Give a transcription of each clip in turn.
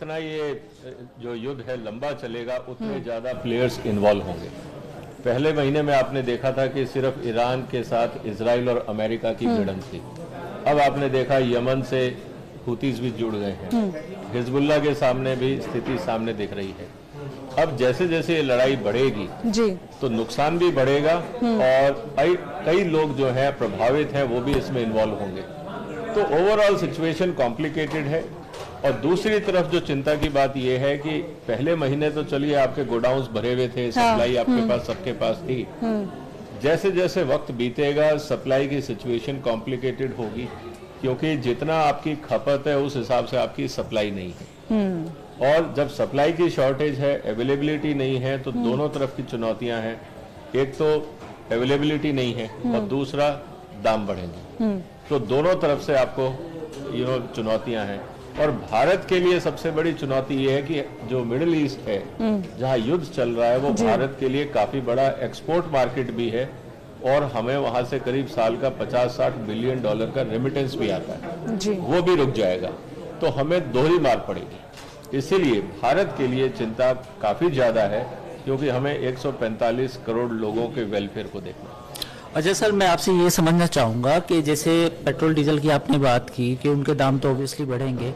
जितना ये जो युद्ध है लंबा चलेगा उतने ज्यादा प्लेयर्स इन्वॉल्व होंगे। पहले महीने में आपने देखा था कि सिर्फ ईरान के साथ इजराइल और अमेरिका की भिड़ंत थी। अब आपने देखा यमन से हुतीज भी जुड़ गए हैं, हिजबुल्लाह के सामने भी स्थिति सामने दिख रही है। अब जैसे जैसे ये लड़ाई बढ़ेगी जी तो नुकसान भी बढ़ेगा और कई लोग जो है प्रभावित हैं वो भी इसमें इन्वॉल्व होंगे। तो ओवरऑल सिचुएशन कॉम्प्लिकेटेड है। और दूसरी तरफ जो चिंता की बात यह है कि पहले महीने तो चलिए आपके गोडाउन्स भरे हुए थे, सप्लाई आपके पास सबके पास थी। जैसे जैसे वक्त बीतेगा सप्लाई की सिचुएशन कॉम्प्लिकेटेड होगी, क्योंकि जितना आपकी खपत है उस हिसाब से आपकी सप्लाई नहीं है। और जब सप्लाई की शॉर्टेज है, अवेलेबिलिटी नहीं है, तो दोनों तरफ की चुनौतियां हैं। एक तो अवेलेबिलिटी नहीं है और दूसरा दाम बढ़ेंगे। तो दोनों तरफ से आपको चुनौतियां हैं। और भारत के लिए सबसे बड़ी चुनौती ये है कि जो मिडिल ईस्ट है जहां युद्ध चल रहा है वो भारत के लिए काफी बड़ा एक्सपोर्ट मार्केट भी है और हमें वहां से करीब साल का 50-60 बिलियन डॉलर का रेमिटेंस भी आता है जी। वो भी रुक जाएगा तो हमें दोहरी मार पड़ेगी। इसीलिए भारत के लिए चिंता काफी ज्यादा है, क्योंकि हमें 145 करोड़ लोगों के वेलफेयर को देखना। अच्छा सर, मैं आपसे ये समझना चाहूँगा कि जैसे पेट्रोल डीजल की आपने बात की कि उनके दाम तो ऑब्वियसली बढ़ेंगे,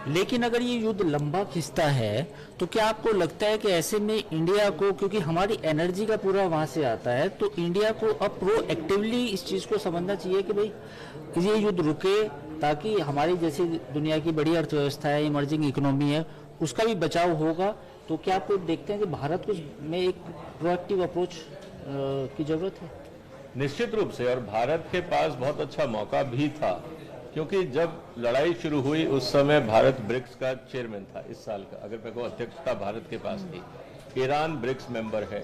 लेकिन अगर ये युद्ध लंबा खिंचता है तो क्या आपको लगता है कि ऐसे में इंडिया को, क्योंकि हमारी एनर्जी का पूरा वहाँ से आता है, तो इंडिया को अब प्रोएक्टिवली इस चीज़ को समझना चाहिए कि भाई ये युद्ध रुके ताकि हमारी जैसी दुनिया की बड़ी अर्थव्यवस्था है, इमर्जिंग इकोनॉमी है, उसका भी बचाव होगा। तो क्या आप देखते हैं कि भारत को में एक प्रोएक्टिव अप्रोच की ज़रूरत है? निश्चित रूप से, और भारत के पास बहुत अच्छा मौका भी था, क्योंकि जब लड़ाई शुरू हुई उस समय भारत ब्रिक्स का चेयरमैन था इस साल का। अगर मैं कहूँ अध्यक्षता भारत के पास थी। ईरान ब्रिक्स मेंबर है।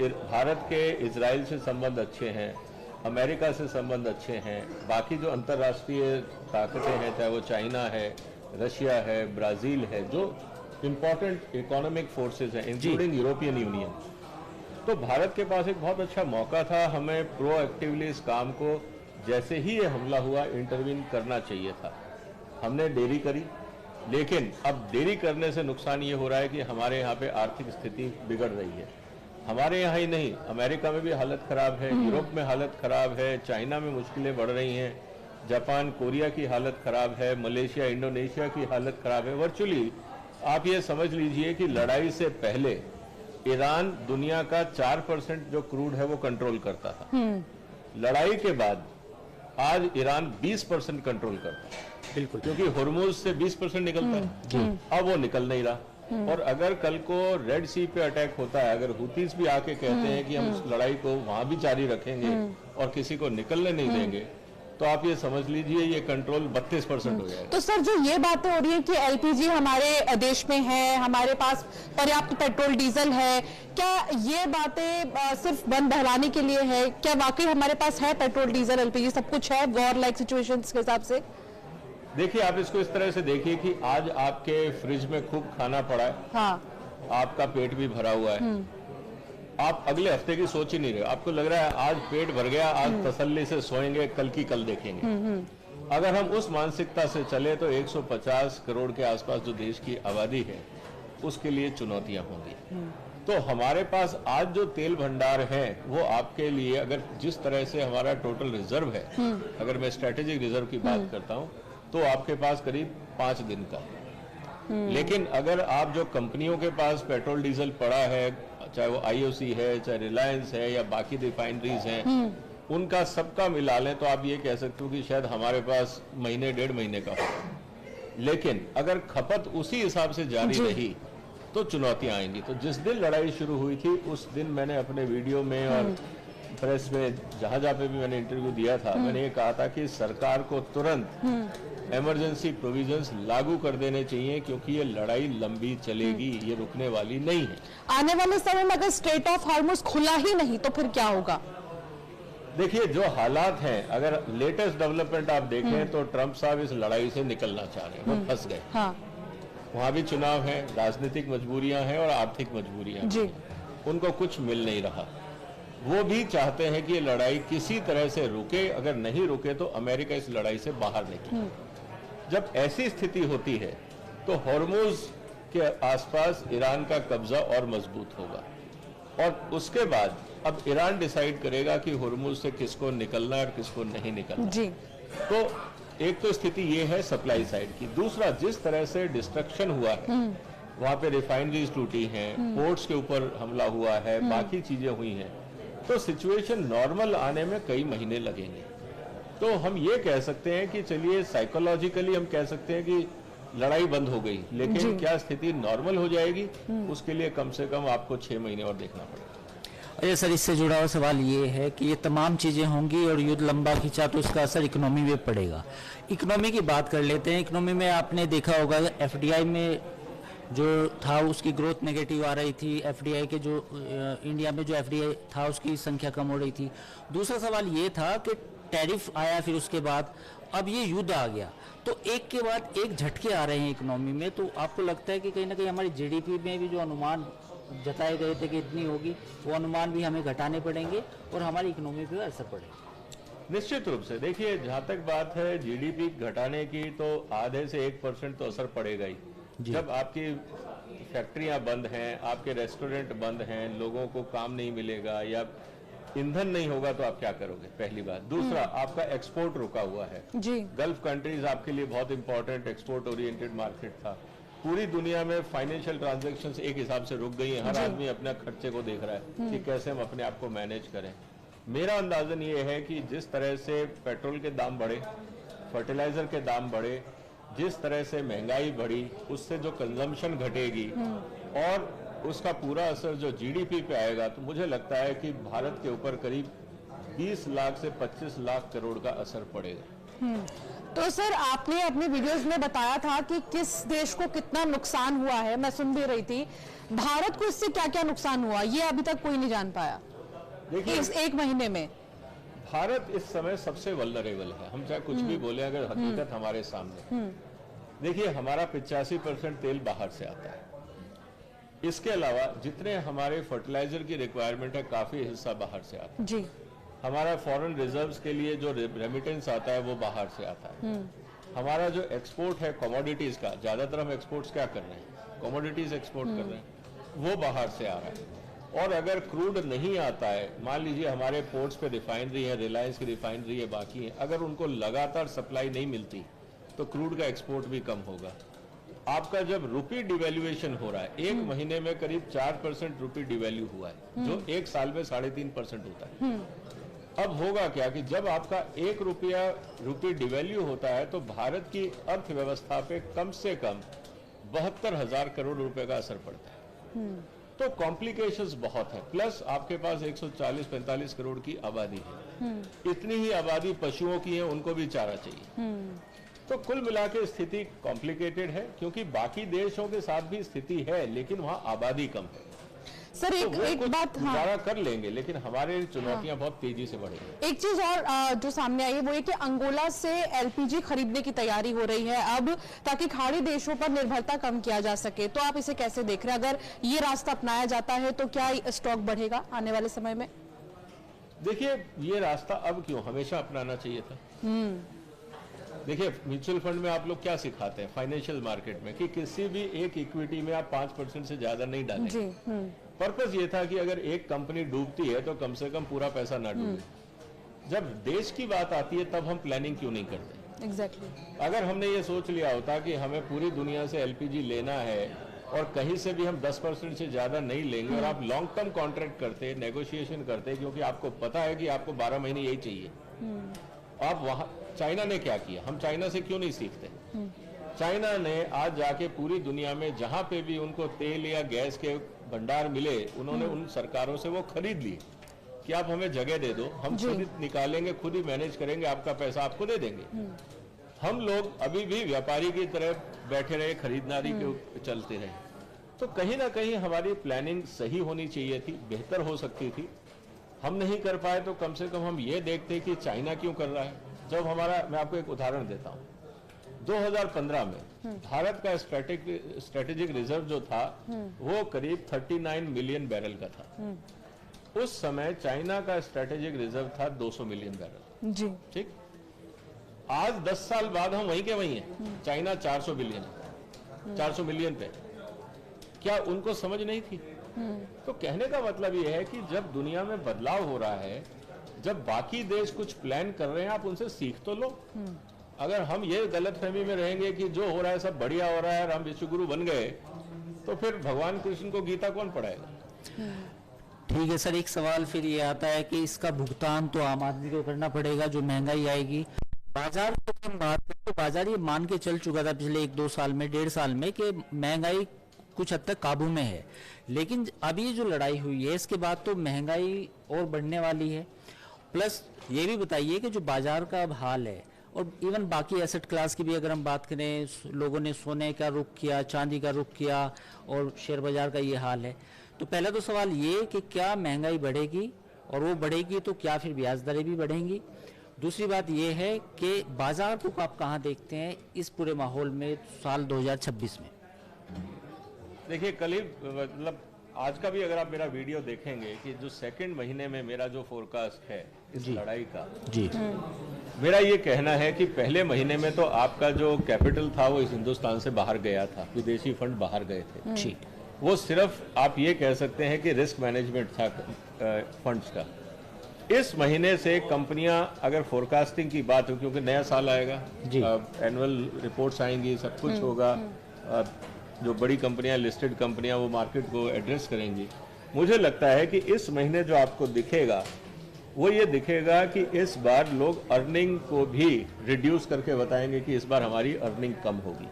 भारत के इजराइल से संबंध अच्छे हैं, अमेरिका से संबंध अच्छे हैं। बाकी जो अंतर्राष्ट्रीय ताकतें हैं, चाहे वो चाइना है, रशिया है, ब्राजील है, जो इम्पोर्टेंट इकोनॉमिक फोर्सेज हैं, इंक्लूडिंग यूरोपियन यूनियन। तो भारत के पास एक बहुत अच्छा मौका था। हमें प्रोएक्टिवली इस काम को, जैसे ही ये हमला हुआ, इंटरवीन करना चाहिए था। हमने देरी करी, लेकिन अब देरी करने से नुकसान ये हो रहा है कि हमारे यहाँ पे आर्थिक स्थिति बिगड़ रही है। हमारे यहाँ ही नहीं, अमेरिका में भी हालत खराब है, यूरोप में हालत खराब है, चाइना में मुश्किलें बढ़ रही हैं, जापान कोरिया की हालत खराब है, मलेशिया इंडोनेशिया की हालत खराब है। वर्चुअली आप ये समझ लीजिए कि लड़ाई से पहले ईरान दुनिया का 4% जो क्रूड है वो कंट्रोल करता था। लड़ाई के बाद आज ईरान 20% कंट्रोल करता है। बिल्कुल, क्योंकि हुर्मुज से 20% निकलता है, अब वो निकल नहीं रहा। और अगर कल को रेड सी पे अटैक होता है, अगर हुतीस भी आके कहते हैं कि हम इस लड़ाई को वहां भी जारी रखेंगे और किसी को निकलने नहीं देंगे, तो आप ये समझ लीजिए ये कंट्रोल 32% हो जाएगा। तो सर, जो ये बातें हो रही है कि एलपीजी हमारे देश में है, हमारे पास पर्याप्त पेट्रोल डीजल है, क्या ये बातें सिर्फ बन बहलाने के लिए है? क्या वाकई हमारे पास है पेट्रोल डीजल एलपीजी सब कुछ है वॉर लाइक सिचुएशंस के हिसाब से? देखिए, आप इसको इस तरह से देखिए कि आज आपके फ्रिज में खूब खाना पड़ा है, हाँ, आपका पेट भी भरा हुआ है, आप अगले हफ्ते की सोच ही नहीं रहे। आपको लग रहा है आज पेट भर गया, आज तसल्ली से सोएंगे, कल की कल देखेंगे। अगर हम उस मानसिकता से चले तो 150 करोड़ के आसपास जो देश की आबादी है उसके लिए चुनौतियां होंगी। तो हमारे पास आज जो तेल भंडार है वो आपके लिए, अगर जिस तरह से हमारा टोटल रिजर्व है, अगर मैं स्ट्रेटेजिक रिजर्व की बात करता हूं, तो आपके पास करीब 5 दिन का। लेकिन अगर आप जो कंपनियों के पास पेट्रोल डीजल पड़ा है, चाहे वो आईओसी है, चाहे रिलायंस है या बाकी रिफाइनरीज हैं, उनका सबका मिला लें तो आप ये कह सकते हो कि शायद हमारे पास महीने 1.5 महीने का हो। लेकिन अगर खपत उसी हिसाब से जारी रही तो चुनौतियां आएंगी। तो जिस दिन लड़ाई शुरू हुई थी उस दिन मैंने अपने वीडियो में और प्रेस में जहां पे भी मैंने इंटरव्यू दिया था, मैंने ये कहा था कि सरकार को तुरंत इमरजेंसी प्रोविजंस लागू कर देने चाहिए, क्योंकि ये लड़ाई लंबी चलेगी, ये रुकने वाली नहीं है। आने वाले समय में अगर स्ट्रेट ऑफ हार्मुज खुला ही नहीं तो फिर क्या होगा? देखिए, जो हालात हैं, अगर लेटेस्ट डेवलपमेंट आप देखें तो ट्रंप साहब इस लड़ाई से निकलना चाह रहे हैं, वो फंस गए। हाँ, वहां भी चुनाव है, राजनीतिक मजबूरियां हैं और आर्थिक मजबूरियां हैं, उनको कुछ मिल नहीं रहा। वो भी चाहते हैं कि ये लड़ाई किसी तरह से रुके, अगर नहीं रुके तो अमेरिका इस लड़ाई से बाहर निकले। जब ऐसी स्थिति होती है तो हॉर्मुज के आसपास ईरान का कब्जा और मजबूत होगा, और उसके बाद अब ईरान डिसाइड करेगा कि हुर्मुज से किसको निकलना है और किसको नहीं निकलना। जी। तो एक तो स्थिति ये है सप्लाई साइड की। दूसरा, जिस तरह से डिस्ट्रक्शन हुआ है, वहां पे रिफाइनरीज टूटी हैं, पोर्ट्स के ऊपर हमला हुआ है, बाकी चीजें हुई हैं, तो सिचुएशन नॉर्मल आने में कई महीने लगेंगे। तो हम ये कह सकते हैं कि चलिए साइकोलॉजिकली हम कह सकते हैं कि लड़ाई बंद हो गई, लेकिन क्या स्थिति नॉर्मल हो जाएगी, उसके लिए कम से कम आपको 6 महीने और देखना पड़ेगा। अरे सर, इससे जुड़ा हुआ सवाल ये है कि ये तमाम चीज़ें होंगी और युद्ध लंबा खिंचा तो इसका असर इकोनॉमी में पड़ेगा। इकोनॉमी की बात कर लेते हैं। इकोनॉमी में आपने देखा होगा एफडीआई में जो था उसकी ग्रोथ नेगेटिव आ रही थी। एफडीआई के जो इंडिया में जो एफडीआई था उसकी संख्या कम हो रही थी। दूसरा सवाल ये था कि टैरिफ आया, फिर उसके बाद अब ये युद्ध आ गया, तो एक के बाद एक झटके आ रहे हैं इकोनॉमी में। तो आपको लगता है कि कहीं ना कहीं हमारी जीडीपी में भी जो अनुमान जताए गए थे कि इतनी होगी, वो अनुमान भी हमें घटाने पड़ेंगे और हमारी इकोनॉमी पे असर पड़ेगा? निश्चित रूप से। देखिए, जहां तक बात है जीडीपी घटाने की, तो आधे से 1% तो असर पड़ेगा ही। जब आपकी फैक्ट्रियां बंद हैं, आपके रेस्टोरेंट बंद हैं, लोगों को काम नहीं मिलेगा या ईंधन नहीं होगा, तो आप क्या करोगे, पहली बात। दूसरा, आपका एक्सपोर्ट रुका हुआ है। जी। गल्फ कंट्रीज आपके लिए बहुत इंपॉर्टेंट एक्सपोर्ट ओरिएंटेड मार्केट था। पूरी दुनिया में फाइनेंशियल ट्रांजैक्शंस एक हिसाब से रुक गई हैं। हर आदमी अपने खर्चे को देख रहा है कि कैसे हम अपने आप को मैनेज करें। मेरा अंदाजन ये है कि जिस तरह से पेट्रोल के दाम बढ़े, फर्टिलाइजर के दाम बढ़े, जिस तरह से महंगाई बढ़ी, उससे जो कंजम्पशन घटेगी और उसका पूरा असर जो जीडीपी पे आएगा, तो मुझे लगता है कि भारत के ऊपर करीब 20 लाख से 25 लाख करोड़ का असर पड़ेगा। तो सर, आपने अपने वीडियोस में बताया था कि किस देश को कितना नुकसान हुआ है, मैं सुन भी रही थी। भारत को इससे क्या क्या नुकसान हुआ, ये अभी तक कोई नहीं जान पाया। देखिए, इस एक महीने में भारत इस समय सबसे वल्नरेबल है। हम चाहे कुछ भी बोले, अगर हकीकत हमारे सामने। देखिए, हमारा 85% तेल बाहर से आता है। इसके अलावा जितने हमारे फर्टिलाइजर की रिक्वायरमेंट है, काफी हिस्सा बाहर से आता है। जी। हमारा फॉरेन रिजर्व्स के लिए जो रेमिटेंस आता है, वो बाहर से आता है। हमारा जो एक्सपोर्ट है कमोडिटीज का, ज्यादातर हम एक्सपोर्ट्स क्या कर रहे हैं, कमोडिटीज एक्सपोर्ट कर रहे हैं, वो बाहर से आ रहा है। और अगर क्रूड नहीं आता है, मान लीजिए हमारे पोर्ट्स पे रिफाइनरी है, रिलायंस की रिफाइनरी है, बाकी है, अगर उनको लगातार सप्लाई नहीं मिलती, तो क्रूड का एक्सपोर्ट भी कम होगा। आपका जब रुपी डिवेल्युएशन हो रहा है, एक महीने में करीब 4% रुपी डिवेल्यू हुआ है, जो एक साल में 3.5% होता है। अब होगा क्या कि जब आपका 1 रुपया रुपी डिवेल्यू होता है, तो भारत की अर्थव्यवस्था पे कम से कम 72,000 करोड़ रुपए का असर पड़ता है। तो कॉम्प्लिकेशंस बहुत है। प्लस आपके पास 140-45 करोड़ की आबादी है। इतनी ही आबादी पशुओं की है, उनको भी चारा चाहिए। तो कुल मिला के स्थिति कॉम्प्लिकेटेड है, क्योंकि बाकी देशों के साथ भी स्थिति है, लेकिन वहां आबादी कम है। सर, एक बात गुजारा कर लेंगे, लेकिन हमारे चुनौतियां बहुत तेजी से बढ़ेंगी। एक चीज और जो सामने आई है वो ये कि अंगोला से एलपीजी खरीदने की तैयारी हो रही है अब, ताकि खाड़ी देशों पर निर्भरता कम किया जा सके। तो आप इसे कैसे देख रहे हैं? अगर ये रास्ता अपनाया जाता है तो क्या स्टॉक बढ़ेगा आने वाले समय में? देखिए, ये रास्ता अब क्यों, हमेशा अपनाना चाहिए था। देखिए, म्यूचुअल फंड में आप लोग क्या सिखाते हैं फाइनेंशियल मार्केट में, कि किसी भी एक इक्विटी में आप 5% से ज्यादा नहीं डालें। पर्पस ये था कि अगर एक कंपनी डूबती है तो कम से कम पूरा पैसा ना डूबे। जब देश की बात आती है, तब हम प्लानिंग क्यों नहीं करते? एग्जैक्टली। अगर हमने ये सोच लिया होता कि हमें पूरी दुनिया से एलपीजी लेना है और कहीं से भी हम 10% से ज्यादा नहीं लेंगे, और आप लॉन्ग टर्म कॉन्ट्रैक्ट करते, नेगोशिएशन करते, क्योंकि आपको पता है कि आपको 12 महीने यही चाहिए। आप वहां, चाइना ने क्या किया, हम चाइना से क्यों नहीं सीखते? चाइना ने आज जाके पूरी दुनिया में जहां पे भी उनको तेल या गैस के भंडार मिले, उन्होंने उन सरकारों से वो खरीद लिए कि आप हमें जगह दे दो, हम खुद निकालेंगे, खुद ही मैनेज करेंगे, आपका पैसा आपको दे देंगे। हम लोग अभी भी व्यापारी की तरह बैठे रहे, खरीददारी के चलते रहे। तो कहीं ना कहीं हमारी प्लानिंग सही होनी चाहिए थी, बेहतर हो सकती थी। हम नहीं कर पाए, तो कम से कम हम ये देखते कि चाइना क्यों कर रहा है। जब हमारा, मैं आपको एक उदाहरण देता हूँ, 2015 में भारत का स्ट्रेटेजिक रिजर्व जो था, वो करीब 39 मिलियन बैरल का था। उस समय चाइना का स्ट्रेटेजिक रिजर्व था 200 मिलियन बैरल। जी। ठीक। आज 10 साल बाद हम वहीं के वहीं हैं। चाइना 400 मिलियन पे। क्या उनको समझ नहीं थी? तो कहने का मतलब ये है कि जब दुनिया में बदलाव हो रहा है, जब बाकी देश कुछ प्लान कर रहे हैं, आप उनसे सीख तो लो। अगर हम ये गलतफहमी में रहेंगे कि जो हो रहा है सब बढ़िया हो रहा है और हम विश्वगुरु बन गए, तो फिर भगवान कृष्ण को गीता कौन पढ़ाएगा? ठीक है सर, एक सवाल फिर ये आता है कि इसका भुगतान तो आम आदमी को करना पड़ेगा, जो महंगाई आएगी। बाजार की हम बात करें तो बाजार ये मान के चल चुका था पिछले 1-2 साल में, 1.5 साल में, कि महंगाई कुछ हद तक काबू में है। लेकिन अभी जो लड़ाई हुई है इसके बाद तो महंगाई और बढ़ने वाली है। प्लस ये भी बताइए कि जो बाजार का अब हाल है, और इवन बाकी एसेट क्लास की भी अगर हम बात करें, लोगों ने सोने का रुख किया, चांदी का रुख किया, और शेयर बाजार का ये हाल है। तो पहला तो सवाल ये कि क्या महंगाई बढ़ेगी, और वो बढ़ेगी तो क्या फिर ब्याज दरें भी बढ़ेंगी? दूसरी बात ये है कि बाजार को आप कहाँ देखते हैं इस पूरे माहौल में साल 2026 में? देखिए, कल ही मतलब आज का भी अगर आप मेरा वीडियो देखेंगे कि जो सेकंड महीने में मेरा जो फोरकास्ट है इस लड़ाई का, जी, मेरा ये कहना है कि पहले महीने में तो आपका जो कैपिटल था वो इस हिंदुस्तान से बाहर गया था, विदेशी फंड बाहर गए थे। ठीक, वो सिर्फ आप ये कह सकते हैं कि रिस्क मैनेजमेंट था फंड्स का। इस महीने से कंपनियां, अगर फोरकास्टिंग की बात हो, क्योंकि नया साल आएगा, एनुअल रिपोर्ट्स आएंगी, सब कुछ होगा, जो बड़ी कंपनियां, लिस्टेड कंपनियां, वो मार्केट को एड्रेस करेंगी। मुझे लगता है कि इस महीने जो आपको दिखेगा वो ये दिखेगा कि इस बार लोग अर्निंग को भी रिड्यूस करके बताएंगे कि इस बार हमारी अर्निंग कम होगी।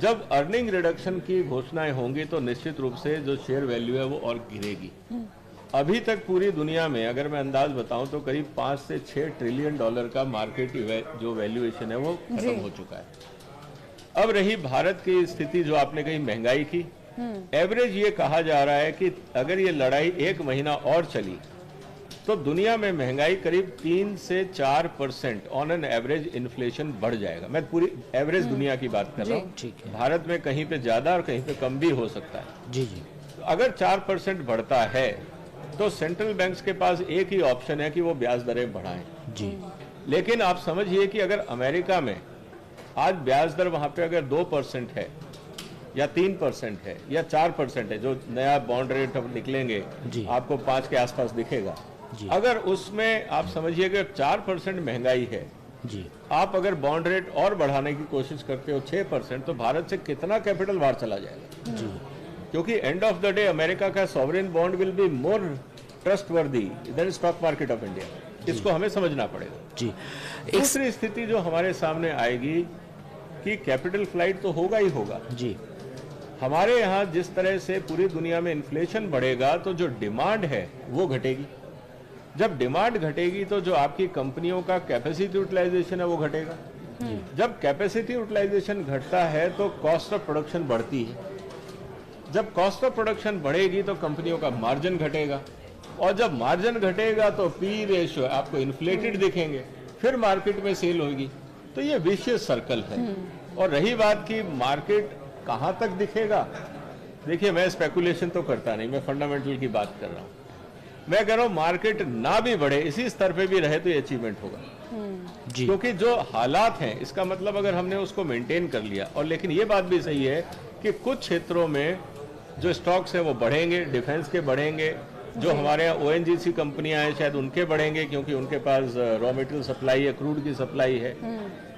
जब अर्निंग रिडक्शन की घोषणाएं होंगी तो निश्चित रूप से जो शेयर वैल्यू है वो और गिरेगी। अभी तक पूरी दुनिया में अगर मैं अंदाज बताऊं तो करीब 5 से 6 ट्रिलियन डॉलर का मार्केट जो वैल्यूएशन है वो खत्म हो चुका है। अब रही भारत की स्थिति, जो आपने कही महंगाई की, एवरेज ये कहा जा रहा है कि अगर ये लड़ाई 1 महीना और चली तो दुनिया में महंगाई करीब 3 से 4% ऑन एन एवरेज इन्फ्लेशन बढ़ जाएगा। मैं पूरी एवरेज दुनिया की बात कर रहा हूँ। ठीक है। भारत में कहीं पे ज्यादा और कहीं पे कम भी हो सकता है। जी जी। अगर 4% बढ़ता है तो सेंट्रल बैंक्स के पास एक ही ऑप्शन है कि वो ब्याज दरें बढ़ाएं। जी। लेकिन आप समझिए कि अगर अमेरिका में आज ब्याज दर वहां पे अगर 2% है या 3% है या 4% है, जो नया बॉन्ड रेट अब निकलेंगे आपको 5 के आसपास दिखेगा, अगर उसमें आप समझिए कि 4% महंगाई है जी, आप अगर बॉन्ड रेट और बढ़ाने की कोशिश करते हो 6%, तो भारत से कितना कैपिटल बाहर चला जाएगा जी। क्योंकि end of the day America का sovereign bond will be more trustworthy than stock market of India. इसको हमें समझना पड़ेगा जी। दूसरी स्थिति जो हमारे सामने आएगी कि कैपिटल फ्लाइट तो होगा ही होगा जी। हमारे यहाँ जिस तरह से पूरी दुनिया में इन्फ्लेशन बढ़ेगा तो जो डिमांड है वो घटेगी। जब डिमांड घटेगी तो जो आपकी कंपनियों का कैपेसिटी यूटिलाइजेशन है वो घटेगा। जब कैपेसिटी यूटिलाइजेशन घटता है तो कॉस्ट ऑफ प्रोडक्शन बढ़ती है। जब कॉस्ट ऑफ प्रोडक्शन बढ़ेगी तो कंपनियों का मार्जिन घटेगा, और जब मार्जिन घटेगा तो पी रेशियो आपको इन्फ्लेटेड दिखेंगे, फिर मार्केट में सेल होगी। तो ये विशियस सर्कल है। और रही बात की मार्केट कहाँ तक दिखेगा, देखिए मैं स्पेकुलेशन तो करता नहीं, मैं फंडामेंटल की बात कर रहा हूँ। मैं कह रहा हूँ मार्केट ना भी बढ़े, इसी स्तर पे भी रहे तो ये अचीवमेंट होगा जी। क्योंकि जो हालात हैं इसका मतलब अगर हमने उसको मेंटेन कर लिया, और लेकिन ये बात भी सही है कि कुछ क्षेत्रों में जो स्टॉक्स हैं वो बढ़ेंगे, डिफेंस के बढ़ेंगे, जो हमारे यहाँ ONGC कंपनियां हैं शायद उनके बढ़ेंगे क्योंकि उनके पास रॉ मटेरियल सप्लाई है, क्रूड की सप्लाई है,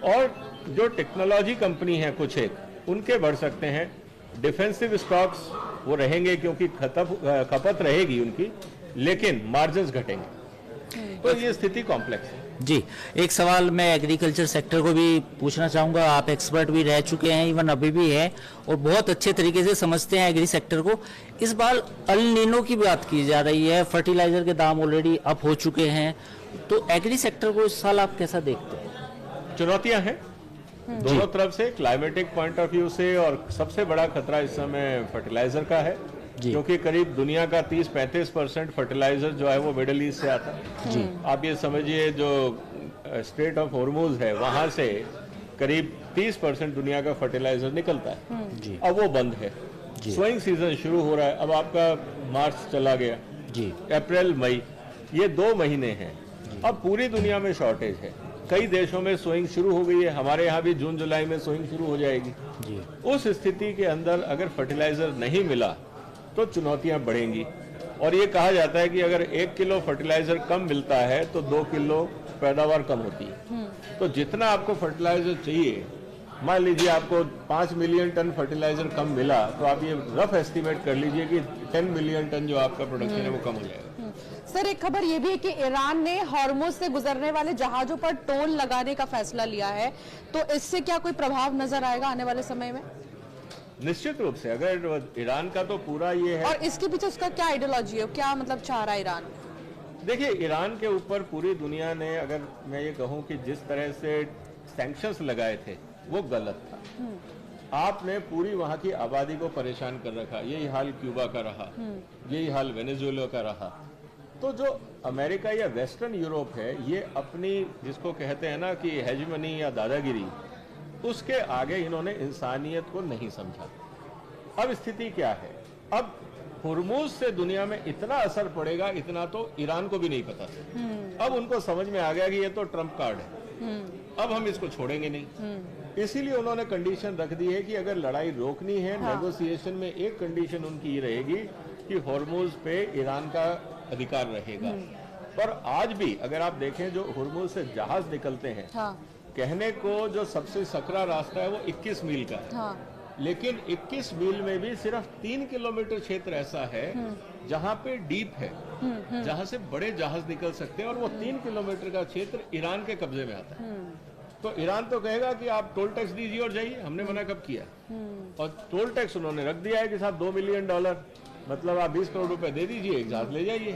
और जो टेक्नोलॉजी कंपनी है कुछ एक उनके बढ़ सकते हैं। डिफेंसिव स्टॉक्स वो रहेंगे क्योंकि खपत रहेगी उनकी, लेकिन मार्जिन्स घटेंगे। तो ये स्थिति कॉम्प्लेक्स है जी। एक सवाल मैं एग्रीकल्चर सेक्टर को भी पूछना चाहूँगा, आप एक्सपर्ट भी रह चुके हैं, इवन अभी भी है, और बहुत अच्छे तरीके से समझते हैं एग्री सेक्टर को। इस बार अल नीनो की बात की जा रही है, फर्टिलाइजर के दाम ऑलरेडी अप हो चुके हैं, तो एग्री सेक्टर को इस साल आप कैसा देखते हैं? चुनौतियां हैं दोनों तरफ से, क्लाइमेटिक पॉइंट ऑफ व्यू से, और सबसे बड़ा खतरा इस समय फर्टिलाइजर का है क्योंकि करीब दुनिया का 30-35% फर्टिलाइजर जो है वो मिडिल ईस्ट से आता है जी। आप ये समझिए जो स्ट्रेट ऑफ हॉर्मुज है वहां से करीब 30% दुनिया का फर्टिलाइजर निकलता है जी। अब वो बंद है, सोइंग सीजन शुरू हो रहा है, अब आपका मार्च चला गया जी, अप्रैल मई ये 2 महीने हैं, अब पूरी दुनिया में शॉर्टेज है। कई देशों में सोइंग शुरू हो गई है, हमारे यहाँ भी जून जुलाई में सोइंग शुरू हो जाएगी जी। उस स्थिति के अंदर अगर फर्टिलाइजर नहीं मिला तो चुनौतियां बढ़ेंगी। और ये कहा जाता है कि अगर 1 किलो फर्टिलाइजर कम मिलता है तो 2 किलो पैदावार कम होती है। तो जितना आपको फर्टिलाइजर चाहिए, मान लीजिए आपको 5 मिलियन टन फर्टिलाइजर कम मिला, तो आप ये रफ एस्टिमेट कर लीजिए कि 10 मिलियन टन जो आपका प्रोडक्शन है वो कम हो जाएगा। सर, एक खबर ये भी है कि ईरान ने हॉर्मुज से गुजरने वाले जहाजों पर टोल लगाने का फैसला लिया है, तो इससे क्या कोई प्रभाव नजर आएगा आने वाले समय में? निश्चित रूप से, अगर ईरान का तो पूरा ये है। और इसके पीछे उसका क्या आइडियोलॉजी है, क्या मतलब चाह रहा है ईरान? देखिए, ईरान के ऊपर पूरी दुनिया ने, अगर मैं ये कहूं कि जिस तरह से सैंक्शंस लगाए थे वो गलत था। आपने पूरी वहां की आबादी को परेशान कर रखा। यही हाल क्यूबा का रहा, यही हाल वेनेजुएला का रहा। तो जो अमेरिका या वेस्टर्न यूरोप है, ये अपनी जिसको कहते हैं ना कि हेजमनी या दादागिरी, उसके आगे इन्होंने इंसानियत को नहीं समझा। अब स्थिति क्या है? अब हुर्मुज से दुनिया में इतना असर पड़ेगा, इतना तो ईरान को भी नहीं पता था। अब उनको समझ में आ गया कि ये तो ट्रम्प कार्ड है, अब हम इसको छोड़ेंगे नहीं। इसीलिए उन्होंने कंडीशन रख दी है कि अगर लड़ाई रोकनी है, नेगोशिएशन में एक कंडीशन उनकी ये रहेगी कि हुर्मुज पे ईरान का अधिकार रहेगा। पर आज भी अगर आप देखें, जो हुर्मुज से जहाज निकलते हैं, कहने को जो सबसे सकरा रास्ता है वो 21 मील का है, लेकिन 21 मील में भी सिर्फ 3 किलोमीटर क्षेत्र ऐसा है जहां पे डीप है, जहां से बड़े जहाज निकल सकते हैं, और वो 3 किलोमीटर का क्षेत्र ईरान के कब्जे में आता है। तो ईरान तो कहेगा कि आप टोल टैक्स दीजिए और जाइए, हमने मना कब किया? और टोल टैक्स उन्होंने रख दिया है कि साहब $2 मिलियन, मतलब आप 20 करोड़ रुपए दे दीजिए, एक जहाज ले जाइए।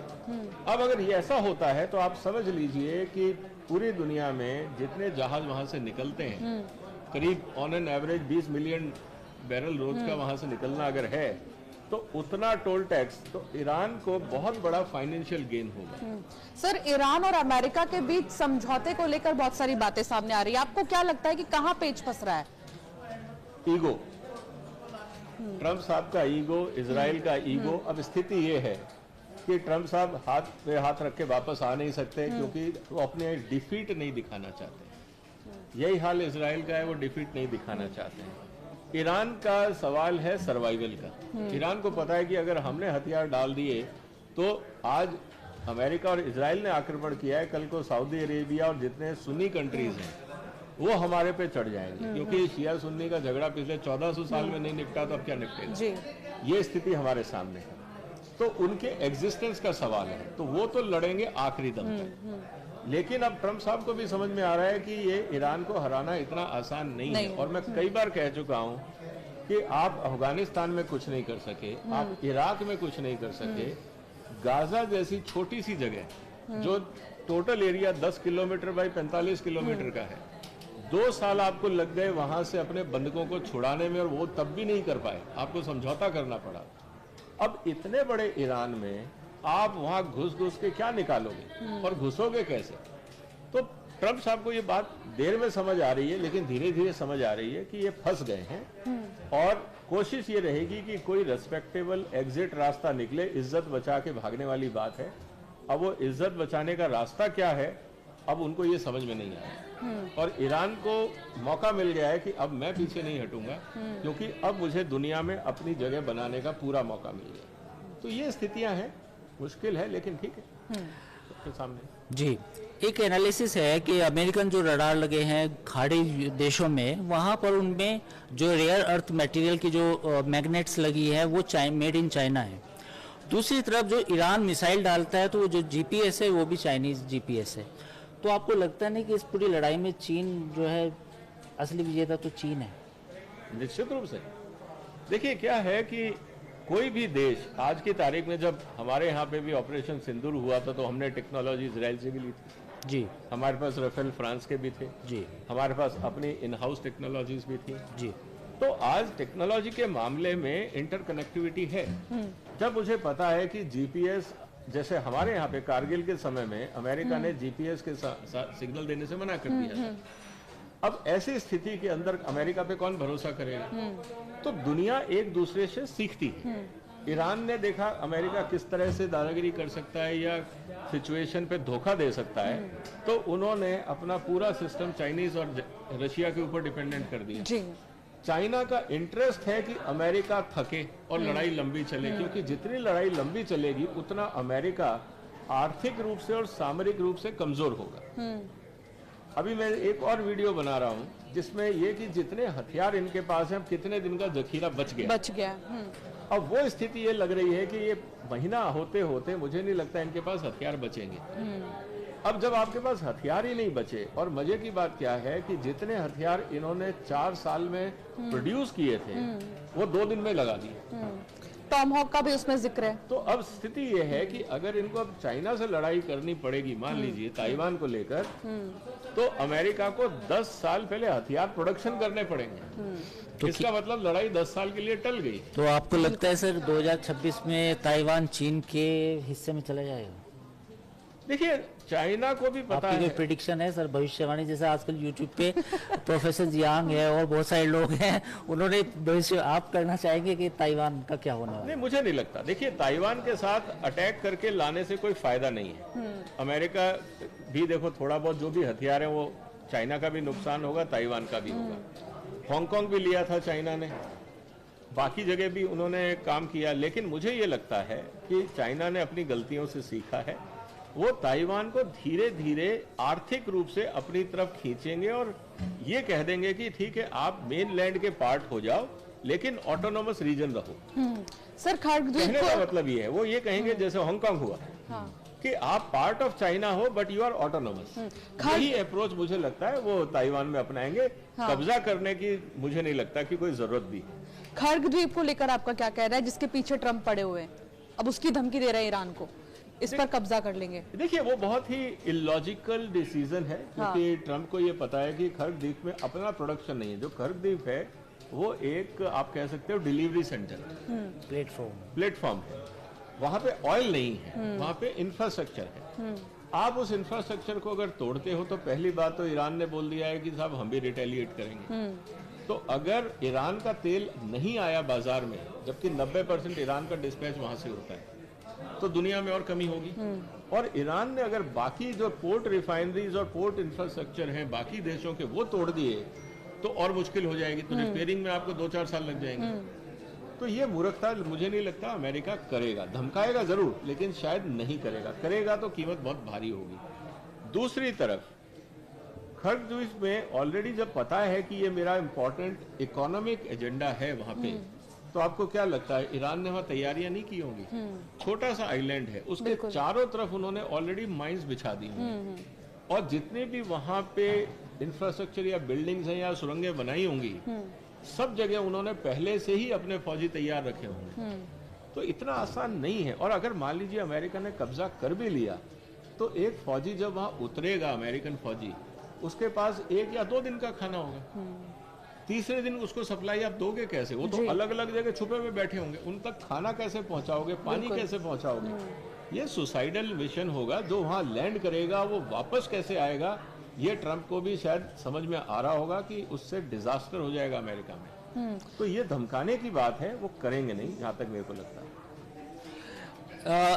अब अगर ये ऐसा होता है तो आप समझ लीजिए कि पूरी दुनिया में जितने जहाज वहां से निकलते हैं, करीब on an average 20 million barrel रोज का वहां से निकलना अगर है, तो उतना टोल टैक्स तो ईरान को बहुत बड़ा फाइनेंशियल गेन होगा। सर, ईरान और अमेरिका के बीच समझौते को लेकर बहुत सारी बातें सामने आ रही है, आपको क्या लगता है कि कहां पेच फंस रहा है? ईगो, ट्रंप साहब का ईगो, इजराइल का ईगो। अब स्थिति ये है कि ट्रंप साहब हाथ पे हाथ रख के वापस आ नहीं सकते, क्योंकि वो अपने डिफीट नहीं दिखाना चाहते। यही हाल इजराइल का है, वो डिफीट नहीं दिखाना चाहते हैं। ईरान का सवाल है सर्वाइवल का। ईरान को पता है कि अगर हमने हथियार डाल दिए तो आज अमेरिका और इजराइल ने आक्रमण किया है, कल को सऊदी अरेबिया और जितने सुन्नी कंट्रीज हैं वो हमारे पे चढ़ जाएंगे, क्योंकि शिया सुन्नी का झगड़ा पिछले 1400 साल में नहीं निपटा, तो अब क्या निपटेगा? ये स्थिति हमारे सामने है। तो उनके एग्जिस्टेंस का सवाल है, तो वो तो लड़ेंगे आखिरी दम तक। लेकिन अब ट्रंप साहब को भी समझ में आ रहा है कि ये ईरान को हराना इतना आसान नहीं है। और मैं कई बार कह चुका हूं कि आप अफगानिस्तान में कुछ नहीं कर सके, आप इराक में कुछ नहीं कर सके, गाजा जैसी छोटी सी जगह जो total area 10 kilometre by 45 kilometre का है, 2 साल आपको लग गए वहां से अपने बंधकों को छुड़ाने में, और वो तब भी नहीं कर पाए, आपको समझौता करना पड़ा। अब इतने बड़े ईरान में आप वहां घुस के क्या निकालोगे और घुसोगे कैसे? तो ट्रंप साहब को ये बात देर में समझ आ रही है, लेकिन धीरे धीरे समझ आ रही है कि ये फंस गए हैं। और कोशिश ये रहेगी कि कोई रेस्पेक्टेबल एग्जिट रास्ता निकले। इज्जत बचा के भागने वाली बात है। अब वो इज्जत बचाने का रास्ता क्या है, अब उनको ये समझ में नहीं आया। और ईरान को मौका मिल गया है कि अब मैं पीछे नहीं हटूंगा, क्योंकि अब मुझे दुनिया में अपनी जगह बनाने का पूरा मौका मिल गया। तो ये स्थितियां हैं, मुश्किल है, लेकिन ठीक है सबके सामने। जी, एक एनालिसिस है कि अमेरिकन जो रडार लगे हैं खाड़ी देशों में, वहाँ पर उनमें जो रेयर अर्थ मटेरियल की जो मैग्नेट्स लगी है वो मेड इन चाइना है। दूसरी तरफ जो ईरान मिसाइल डालता है तो वो जो जीपीएस है वो भी चाइनीज जीपीएस है। तो आपको लगता नहीं कि इस पूरी लड़ाई में चीन जो है असली विजेता तो चीन है? निश्चित रूप से। देखिए क्या है कि कोई भी देश आज की तारीख में, जब हमारे यहाँ पे भी ऑपरेशन सिंदूर हुआ था तो हमने टेक्नोलॉजी इजराइल से भी ली थी जी, हमारे पास राफेल फ्रांस के भी थे जी, हमारे पास अपनी इन हाउस टेक्नोलॉजीज भी थी जी। तो आज टेक्नोलॉजी के मामले में इंटरकनेक्टिविटी है। जब मुझे पता है कि जीपीएस, जैसे हमारे यहाँ पे कारगिल के समय में अमेरिका ने जीपीएस के सिग्नल देने से मना कर दिया था। अब ऐसी स्थिति के अंदर अमेरिका पे कौन भरोसा करेगा? तो दुनिया एक दूसरे से सीखती है। ईरान ने देखा अमेरिका किस तरह से दादागिरी कर सकता है या सिचुएशन पे धोखा दे सकता है, तो उन्होंने अपना पूरा सिस्टम चाइनीज और रशिया के ऊपर डिपेंडेंट कर दिया। चाइना का इंटरेस्ट है कि अमेरिका थके और लड़ाई लंबी चले, क्योंकि जितनी लड़ाई लंबी चलेगी उतना अमेरिका आर्थिक रूप से और सामरिक रूप से कमजोर होगा। अभी मैं एक और वीडियो बना रहा हूं जिसमें ये कि जितने हथियार इनके पास हैं, अब कितने दिन का जखीरा बच गया। अब वो स्थिति ये लग रही है कि ये महीना होते होते मुझे नहीं लगता इनके पास हथियार बचेंगे। अब जब आपके पास हथियार ही नहीं बचे, और मजे की बात क्या है कि जितने हथियार इन्होंने 4 साल में प्रोड्यूस किए थे वो 2 दिन में लगा दिए। टॉम हॉक का भी उसमें जिक्र है। तो अब स्थिति ये है कि अगर इनको अब चाइना से लड़ाई करनी पड़ेगी, मान लीजिए ताइवान को लेकर, तो अमेरिका को 10 साल पहले हथियार प्रोडक्शन करने पड़ेंगे। तो इसका मतलब लड़ाई 10 साल के लिए टल गई। तो आपको लगता है सर 2026 में ताइवान चीन के हिस्से में चला जाएगा? देखिए, चाइना को भी पता आपकी है। कोई प्रेडिक्शन है सर, भविष्यवाणी? जैसे आजकल यूट्यूब पे प्रोफेसर जियांग है और बहुत सारे लोग हैं, उन्होंने भविष्य, आप करना चाहेंगे कि ताइवान का क्या होने वाला है? नहीं, मुझे नहीं लगता। देखिए, ताइवान के साथ अटैक करके लाने से कोई फायदा नहीं है। अमेरिका भी देखो, थोड़ा बहुत जो भी हथियार है वो चाइना का भी नुकसान होगा, ताइवान का भी होगा। हांगकांग भी लिया था चाइना ने, बाकी जगह भी उन्होंने काम किया। लेकिन मुझे ये लगता है कि चाइना ने अपनी गलतियों से सीखा है। वो ताइवान को धीरे धीरे आर्थिक रूप से अपनी तरफ खींचेंगे और ये कह देंगे कि ठीक है, आप मेन लैंड के पार्ट हो जाओ, लेकिन ऑटोनोमस रीजन रहो। सर, कहने का मतलब ये है, वो ये कहेंगे जैसे हांगकांग हुआ, कि आप पार्ट ऑफ चाइना हो बट यू आर ऑटोनोमस। यही अप्रोच मुझे लगता है वो ताइवान में अपनाएंगे। कब्जा करने की मुझे नहीं लगता कि कोई जरूरत भी है। खर्ग द्वीप को लेकर आपका क्या कहना है, जिसके पीछे ट्रंप पड़े हुए हैं, अब उसकी धमकी दे रहे हैं ईरान को, इस पर कब्जा कर लेंगे? देखिए, वो बहुत ही इलॉजिकल डिसीजन है, क्योंकि ट्रंप को ये पता है कि खर्ग द्वीप में अपना प्रोडक्शन नहीं है। जो खर्ग द्वीप है वो एक, आप कह सकते हो, डिलीवरी सेंटर, प्लेटफॉर्म है। वहां पे ऑयल नहीं है, वहां पे इंफ्रास्ट्रक्चर है। आप उस इंफ्रास्ट्रक्चर को अगर तोड़ते हो तो पहली बात तो ईरान ने बोल दिया है कि साहब हम भी रिटेलिएट करेंगे। तो अगर ईरान का तेल नहीं आया बाजार में, जबकि 90% ईरान का डिस्पैच वहां से होता है, तो दुनिया में और कमी होगी। और ईरान ने अगर बाकी जो पोर्ट रिफाइनरीज और पोर्ट इंफ्रास्ट्रक्चर हैं बाकी देशों के, वो तोड़ दिए तो और मुश्किल हो जाएगी। तो रिपेयरिंग में आपको 2-4 साल लग जाएंगे। तो ये मूर्खता मुझे नहीं लगता अमेरिका करेगा। धमकाएगा जरूर, लेकिन शायद नहीं करेगा। करेगा तो कीमत बहुत भारी होगी। दूसरी तरफ खर्ग द्वीप में ऑलरेडी जब पता है कि ये मेरा इंपॉर्टेंट इकोनॉमिक एजेंडा है वहां पे, तो आपको क्या लगता है ईरान ने वहां तैयारियां नहीं की होंगी? छोटा सा आइलैंड है, उसके चारों तरफ उन्होंने ऑलरेडी माइंस बिछा दी होंगी, और जितने भी वहां पे इंफ्रास्ट्रक्चर या बिल्डिंग्स हैं या सुरंगें बनाई होंगी, सब जगह उन्होंने पहले से ही अपने फौजी तैयार रखे होंगे। तो इतना आसान नहीं है। और अगर मान लीजिए अमेरिका ने कब्जा कर भी लिया, तो एक फौजी जब वहां उतरेगा, अमेरिकन फौजी, उसके पास 1 या 2 दिन का खाना होगा। तीसरे दिन उसको सप्लाई आप दोगे कैसे? वो तो अलग अलग जगह छुपे हुए बैठे होंगे, उन तक खाना कैसे पहुंचाओगे, पानी कैसे पहुंचाओगे? ये सुसाइडल मिशन होगा। जो वहां लैंड करेगा वो वापस कैसे आएगा? ये ट्रंप को भी शायद समझ में आ रहा होगा कि उससे डिजास्टर हो जाएगा अमेरिका में। तो ये धमकाने की बात है, वो करेंगे नहीं, जहां तक मेरे को लगता है।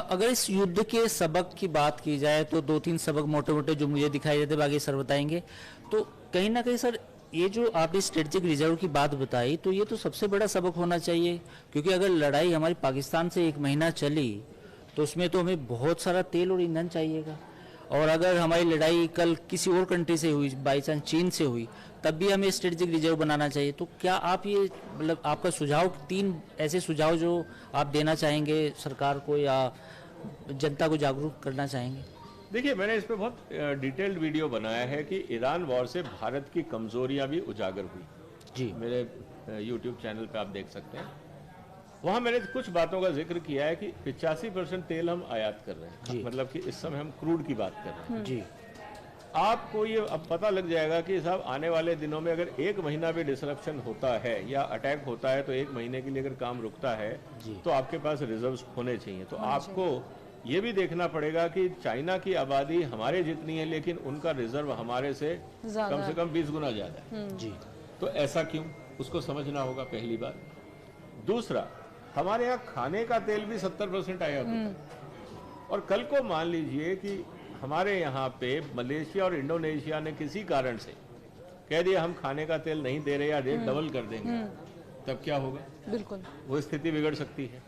अगर इस युद्ध के सबक की बात की जाए तो 2-3 सबक मोटे मोटे जो मुझे दिखाई देते, बाकी सर बताएंगे। तो कहीं ना कहीं सर, ये जो आपने स्ट्रेटेजिक रिजर्व की बात बताई, तो ये तो सबसे बड़ा सबक होना चाहिए, क्योंकि अगर लड़ाई हमारी पाकिस्तान से 1 महीना चली तो उसमें तो हमें बहुत सारा तेल और ईंधन चाहिएगा। और अगर हमारी लड़ाई कल किसी और कंट्री से हुई, बाई चांस चीन से हुई, तब भी हमें स्ट्रेटेजिक रिजर्व बनाना चाहिए। तो क्या आप ये, मतलब आपका सुझाव, 3 ऐसे सुझाव जो आप देना चाहेंगे सरकार को या जनता को जागरूक करना चाहेंगे? देखिए, मैंने इस पे बहुत डिटेल्ड वीडियो बनाया है कि ईरान वॉर से भारत की कमजोरियां भी उजागर हुई जी। मेरे YouTube चैनल पे आप देख सकते हैं। वहां मैंने कुछ बातों का जिक्र किया है कि 85% तेल हम आयात कर रहे हैं, मतलब कि इस समय हम क्रूड की बात कर रहे हैं जी। आपको ये अब पता लग जाएगा कि साहब आने वाले दिनों में अगर 1 महीना भी डिसरप्शन होता है या अटैक होता है, तो 1 महीने के लिए अगर काम रुकता है तो आपके पास रिजर्व्स होने चाहिए। तो आपको ये भी देखना पड़ेगा कि चाइना की आबादी हमारे जितनी है, लेकिन उनका रिजर्व हमारे से कम 20 गुना ज्यादा है जी। तो ऐसा क्यों, उसको समझना होगा, पहली बात। दूसरा, हमारे यहाँ खाने का तेल भी 70% आयात होता है। और कल को मान लीजिए कि हमारे यहाँ पे मलेशिया और इंडोनेशिया ने किसी कारण से कह दिया हम खाने का तेल नहीं दे रहे या रेट डबल कर देंगे, तब क्या होगा? बिल्कुल वो स्थिति बिगड़ सकती है।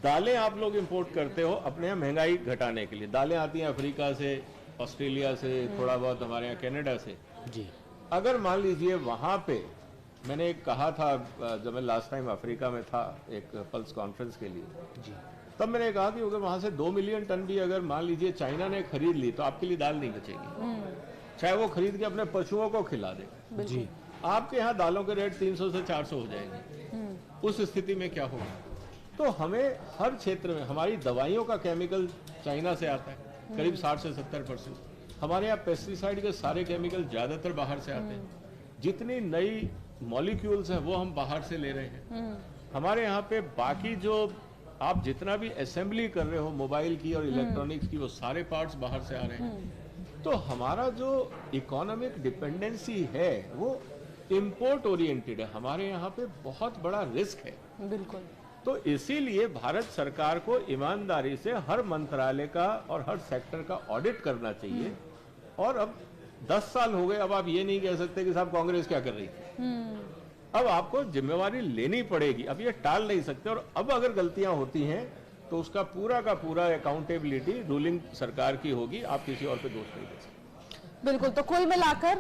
दालें आप लोग इंपोर्ट करते हो अपने यहाँ महंगाई घटाने के लिए, दालें आती हैं अफ्रीका से, ऑस्ट्रेलिया से, थोड़ा बहुत हमारे यहाँ कनाडा से। जी अगर मान लीजिए वहां पे, मैंने एक कहा था जब मैं लास्ट टाइम अफ्रीका में था एक पल्स कॉन्फ्रेंस के लिए, जी तब मैंने कहा कि अगर वहां से 2 मिलियन टन भी अगर मान लीजिए चाइना ने खरीद ली तो आपके लिए दाल नहीं बचेगी, चाहे वो खरीद के अपने पशुओं को खिला दे। जी आपके यहाँ दालों के रेट 300 से 400 हो जाएंगे। उस स्थिति में क्या होगा? तो हमें हर क्षेत्र में, हमारी दवाइयों का केमिकल चाइना से आता है करीब 60 से 70%। हमारे यहाँ पेस्टिसाइड के सारे केमिकल ज्यादातर बाहर से आते हैं। जितनी नई मॉलिक्यूल्स हैं वो हम बाहर से ले रहे हैं। हमारे यहाँ पे बाकी जो आप जितना भी असेंबली कर रहे हो मोबाइल की और इलेक्ट्रॉनिक्स की, वो सारे पार्ट्स बाहर से आ रहे हैं। तो हमारा जो इकोनॉमिक डिपेंडेंसी है वो इंपोर्ट ओरिएंटेड है। हमारे यहाँ पे बहुत बड़ा रिस्क है। बिल्कुल। तो इसीलिए भारत सरकार को ईमानदारी से हर मंत्रालय का और हर सेक्टर का ऑडिट करना चाहिए। और अब 10 साल हो गए, अब आप ये नहीं कह सकते कि साहब कांग्रेस क्या कर रही थी। अब आपको जिम्मेवारी लेनी पड़ेगी, अब ये टाल नहीं सकते। और अब अगर गलतियां होती हैं तो उसका पूरा का पूरा अकाउंटेबिलिटी रूलिंग सरकार की होगी, आप किसी और पे दोष नहीं दे सकते। बिल्कुल। तो कुल मिलाकर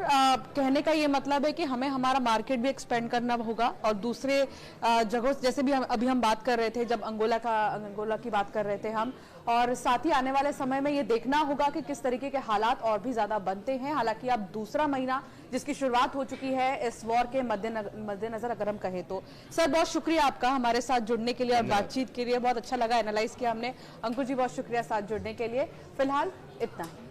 कहने का ये मतलब है कि हमें हमारा मार्केट भी एक्सपेंड करना होगा और दूसरे जगहों, जैसे भी अभी हम बात कर रहे थे, जब अंगोला की बात कर रहे थे हम, और साथ ही आने वाले समय में ये देखना होगा कि किस तरीके के हालात और भी ज्यादा बनते हैं। हालांकि अब दूसरा महीना जिसकी शुरुआत हो चुकी है इस वॉर के मद्देनजर अगर हम कहें तो। सर बहुत शुक्रिया आपका हमारे साथ जुड़ने के लिए और बातचीत के लिए, बहुत अच्छा लगा, एनालाइज किया हमने। अंकुर जी बहुत शुक्रिया साथ जुड़ने के लिए। फिलहाल इतना ही।